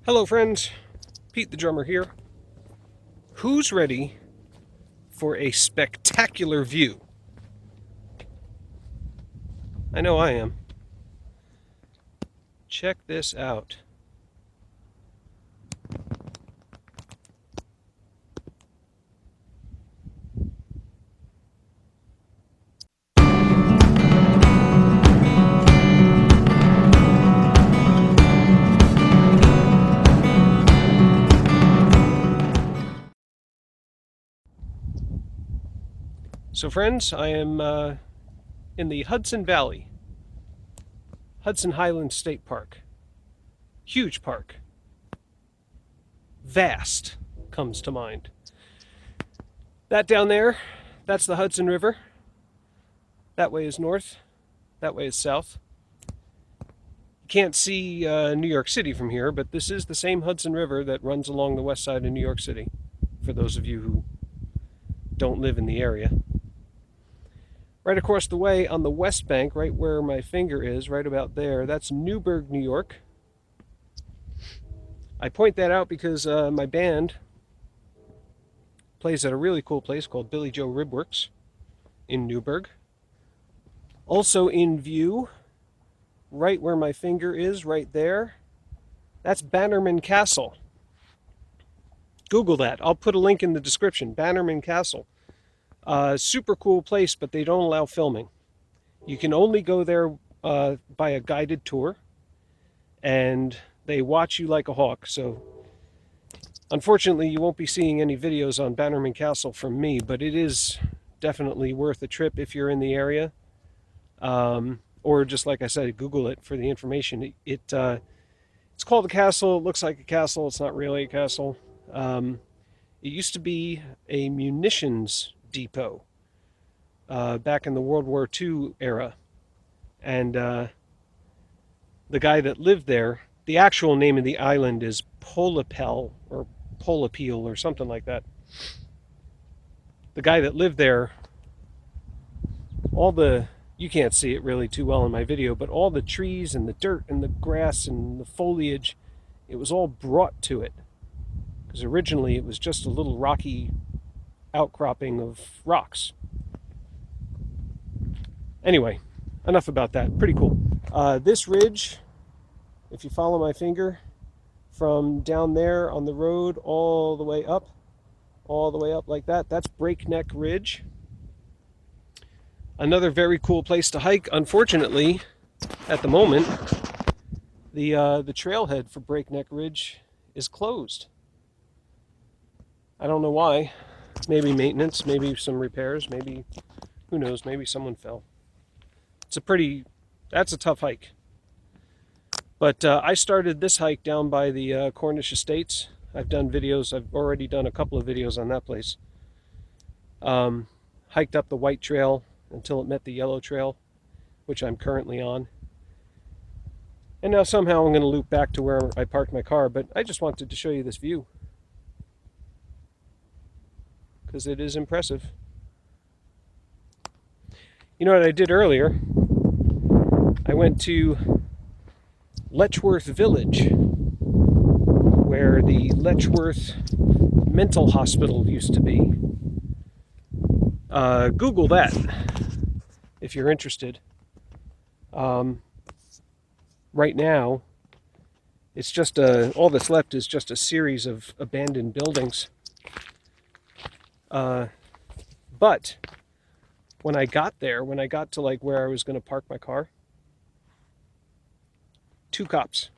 Hello friends, Pete the drummer here. Who's ready for a spectacular view? I know I am. Check this out. So friends, I am in the Hudson Valley, Hudson Highlands State Park. Huge park. Vast comes to mind. That down there, that's the Hudson River. That way is north, that way is south. You can't see New York City from here, but this is the same Hudson River that runs along the west side of New York City, for those of you who don't live in the area. Right across the way on the west bank, right where my finger is, right about there, that's Newburgh, New York. I point that out because my band plays at a really cool place called Billy Joe Ribworks in Newburgh. Also in view, right where my finger is, right there, that's Bannerman Castle. Google that. I'll put a link in the description. Bannerman Castle. Super cool place, but they don't allow filming. You can only go there by a guided tour, and they watch you like a hawk. So unfortunately, you won't be seeing any videos on Bannerman Castle from me, but it is definitely worth a trip if you're in the area. Or just like I said, Google it for the information. It's called a castle. It looks like a castle. It's not really a castle. It used to be a munitions depot back in the World War II era. And the guy that lived there, the actual name of the island is Polapel or Polapeel or something like that. The guy that lived there, you can't see it really too well in my video, but all the trees and the dirt and the grass and the foliage, it was all brought to it. Because originally it was just a little rocky outcropping of rocks. Anyway, enough about that. Pretty cool. This ridge, if you follow my finger, from down there on the road all the way up like that, that's Breakneck Ridge. Another very cool place to hike. Unfortunately, at the moment, the trailhead for Breakneck Ridge is closed. I don't know why. Maybe maintenance, maybe some repairs, maybe, who knows, maybe someone fell. That's a tough hike. But I started this hike down by the Cornish Estates. I've already done a couple of videos on that place. Hiked up the White Trail until it met the Yellow Trail, which I'm currently on. And now somehow I'm going to loop back to where I parked my car, but I just wanted to show you this view, because it is impressive. You know what I did earlier? I went to Letchworth Village, where the Letchworth Mental Hospital used to be. Google that if you're interested. Right now, it's just all that's left is just a series of abandoned buildings. But when I got to like where I was going to park my car, two cops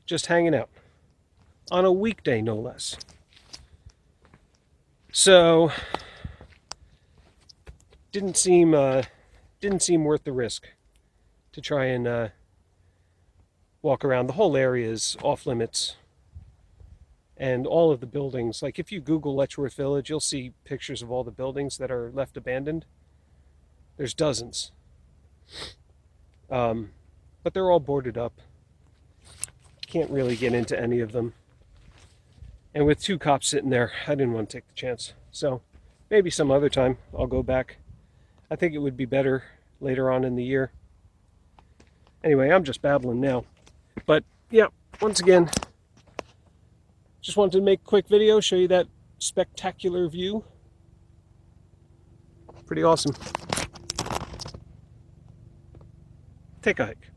just hanging out on a weekday, no less. So didn't seem worth the risk to try and walk around. The whole area is off limits, and all of the buildings, like if you Google Letchworth Village, you'll see pictures of all the buildings that are left abandoned. There's dozens. But they're all boarded up. Can't really get into any of them. And with two cops sitting there, I didn't want to take the chance. So maybe some other time I'll go back. I think it would be better later on in the year. Anyway, I'm just babbling now. But yeah, once again, just wanted to make a quick video, show you that spectacular view. Pretty awesome. Take a hike.